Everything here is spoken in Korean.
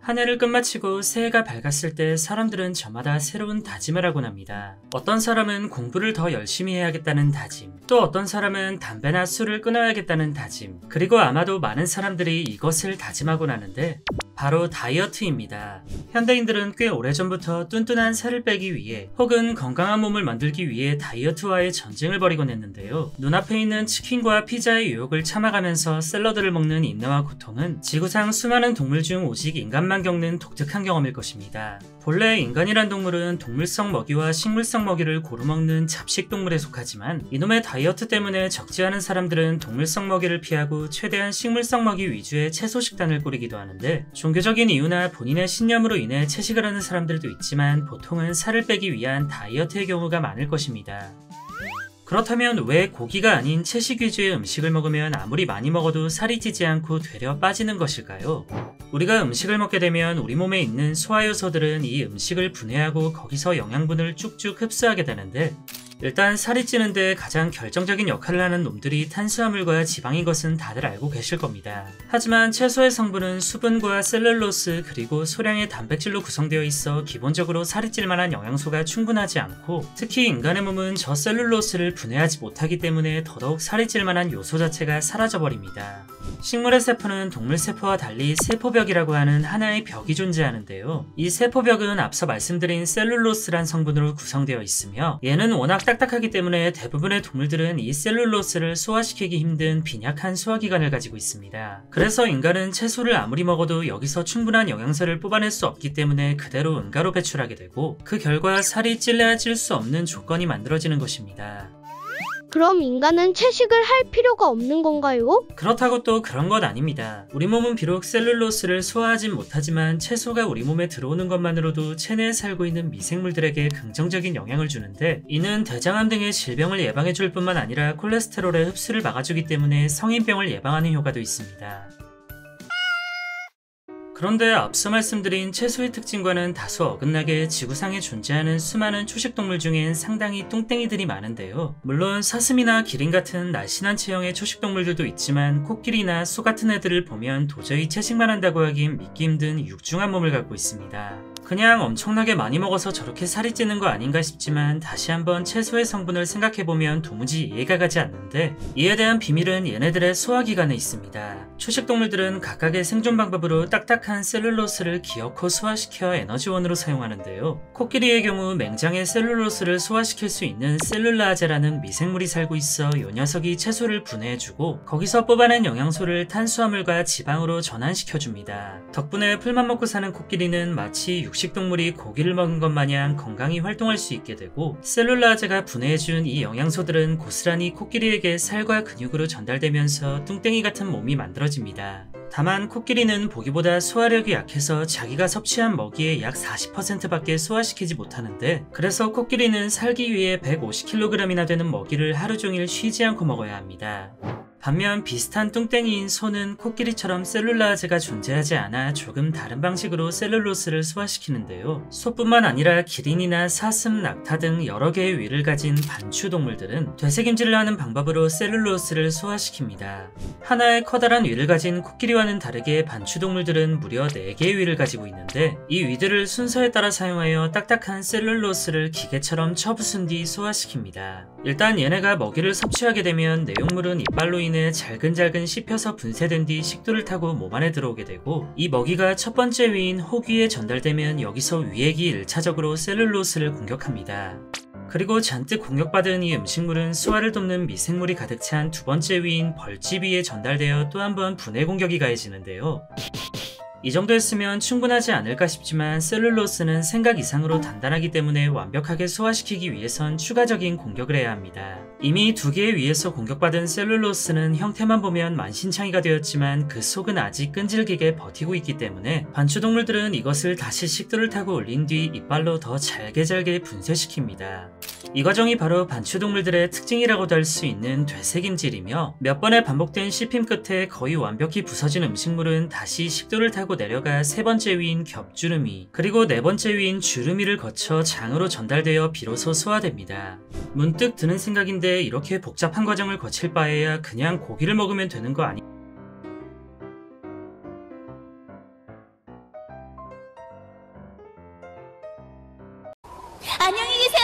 한 해를 끝마치고 새해가 밝았을 때 사람들은 저마다 새로운 다짐을 하곤 합니다. 어떤 사람은 공부를 더 열심히 해야겠다는 다짐, 또 어떤 사람은 담배나 술을 끊어야겠다는 다짐, 그리고 아마도 많은 사람들이 이것을 다짐하곤 하는데 바로 다이어트입니다. 현대인들은 꽤 오래전부터 뚠뚠한 살을 빼기 위해 혹은 건강한 몸을 만들기 위해 다이어트와의 전쟁을 벌이곤 했는데요. 눈앞에 있는 치킨과 피자의 유혹을 참아가면서 샐러드를 먹는 인내와 고통은 지구상 수많은 동물 중 오직 인간만 겪는 독특한 경험일 것입니다. 본래 인간이란 동물은 동물성 먹이와 식물성 먹이를 고루 먹는 잡식 동물에 속하지만 이놈의 다이어트 때문에 적지 않은 사람들은 동물성 먹이를 피하고 최대한 식물성 먹이 위주의 채소 식단을 꾸리기도 하는데, 종교적인 이유나 본인의 신념으로 인해 채식을 하는 사람들도 있지만 보통은 살을 빼기 위한 다이어트의 경우가 많을 것입니다. 그렇다면 왜 고기가 아닌 채식 위주의 음식을 먹으면 아무리 많이 먹어도 살이 찌지 않고 되려 빠지는 것일까요? 우리가 음식을 먹게 되면 우리 몸에 있는 소화효소들은 이 음식을 분해하고 거기서 영양분을 쭉쭉 흡수하게 되는데, 일단 살이 찌는데 가장 결정적인 역할을 하는 놈들이 탄수화물과 지방인 것은 다들 알고 계실 겁니다. 하지만 채소의 성분은 수분과 셀룰로스 그리고 소량의 단백질로 구성되어 있어 기본적으로 살이 찔 만한 영양소가 충분하지 않고, 특히 인간의 몸은 저 셀룰로스를 분해하지 못하기 때문에 더더욱 살이 찔 만한 요소 자체가 사라져버립니다. 식물의 세포는 동물 세포와 달리 세포벽이라고 하는 하나의 벽이 존재하는데요. 이 세포벽은 앞서 말씀드린 셀룰로스란 성분으로 구성되어 있으며, 얘는 워낙 딱딱하기 때문에 대부분의 동물들은 이 셀룰로스를 소화시키기 힘든 빈약한 소화기관을 가지고 있습니다. 그래서 인간은 채소를 아무리 먹어도 여기서 충분한 영양소를 뽑아낼 수 없기 때문에 그대로 응가로 배출하게 되고, 그 결과 살이 찔려야 찔 수 없는 조건이 만들어지는 것입니다. 그럼 인간은 채식을 할 필요가 없는 건가요? 그렇다고 또 그런 건 아닙니다. 우리 몸은 비록 셀룰로스를 소화하진 못하지만 채소가 우리 몸에 들어오는 것만으로도 체내에 살고 있는 미생물들에게 긍정적인 영향을 주는데, 이는 대장암 등의 질병을 예방해줄 뿐만 아니라 콜레스테롤의 흡수를 막아주기 때문에 성인병을 예방하는 효과도 있습니다. 그런데 앞서 말씀드린 채소의 특징과는 다소 어긋나게 지구상에 존재하는 수많은 초식동물 중엔 상당히 뚱땡이들이 많은데요. 물론 사슴이나 기린 같은 날씬한 체형의 초식동물들도 있지만 코끼리나 소 같은 애들을 보면 도저히 채식만 한다고 하긴 믿기 힘든 육중한 몸을 갖고 있습니다. 그냥 엄청나게 많이 먹어서 저렇게 살이 찌는 거 아닌가 싶지만 다시 한번 채소의 성분을 생각해보면 도무지 이해가 가지 않는데, 이에 대한 비밀은 얘네들의 소화기관에 있습니다. 초식동물들은 각각의 생존 방법으로 딱딱한 셀룰로스를 기어코 소화시켜 에너지원으로 사용하는데요. 코끼리의 경우 맹장에 셀룰로스를 소화시킬 수 있는 셀룰라제라는 미생물이 살고 있어 이 녀석이 채소를 분해해주고 거기서 뽑아낸 영양소를 탄수화물과 지방으로 전환시켜줍니다. 덕분에 풀만 먹고 사는 코끼리는 마치 육식동물이 고기를 먹은 것 마냥 건강히 활동할 수 있게 되고, 셀룰라제가 분해해준 이 영양소들은 고스란히 코끼리에게 살과 근육으로 전달되면서 뚱땡이 같은 몸이 만들어집니다. 다만 코끼리는 보기보다 소화력이 약해서 자기가 섭취한 먹이의 약 40%밖에 소화시키지 못하는데, 그래서 코끼리는 살기 위해 150kg이나 되는 먹이를 하루 종일 쉬지 않고 먹어야 합니다. 반면 비슷한 뚱땡이인 소는 코끼리처럼 셀룰라제가 존재하지 않아 조금 다른 방식으로 셀룰로스를 소화시키는데요. 소뿐만 아니라 기린이나 사슴, 낙타 등 여러 개의 위를 가진 반추 동물들은 되새김질을 하는 방법으로 셀룰로스를 소화시킵니다. 하나의 커다란 위를 가진 코끼리와는 다르게 반추 동물들은 무려 4개의 위를 가지고 있는데, 이 위들을 순서에 따라 사용하여 딱딱한 셀룰로스를 기계처럼 쳐부순 뒤 소화시킵니다. 일단 얘네가 먹이를 섭취하게 되면 내용물은 이빨로 인해 잘근잘근 씹혀서 분쇄된 뒤 식도를 타고 몸 안에 들어오게 되고, 이 먹이가 첫 번째 위인 혹위에 전달되면 여기서 위액이 1차적으로 셀룰로스를 공격합니다. 그리고 잔뜩 공격받은 이 음식물은 소화를 돕는 미생물이 가득 찬 두 번째 위인 벌집 위에 전달되어 또 한 번 분해 공격이 가해지는데요. 이 정도 했으면 충분하지 않을까 싶지만 셀룰로스는 생각 이상으로 단단하기 때문에 완벽하게 소화시키기 위해선 추가적인 공격을 해야 합니다. 이미 2개의 위에서 공격받은 셀룰로스는 형태만 보면 만신창이가 되었지만 그 속은 아직 끈질기게 버티고 있기 때문에 반추동물들은 이것을 다시 식도를 타고 올린 뒤 이빨로 더 잘게 분쇄시킵니다. 이 과정이 바로 반추동물들의 특징이라고도 할 수 있는 되새김질이며, 몇 번의 반복된 씹힘 끝에 거의 완벽히 부서진 음식물은 다시 식도를 타고 내려가 세 번째 위인 겹주름이, 그리고 네 번째 위인 주름이를 거쳐 장으로 전달되어 비로소 소화됩니다. 문득 드는 생각인데, 이렇게 복잡한 과정을 거칠 바에야 그냥 고기를 먹으면 되는 거 아니... 안녕히 계세요.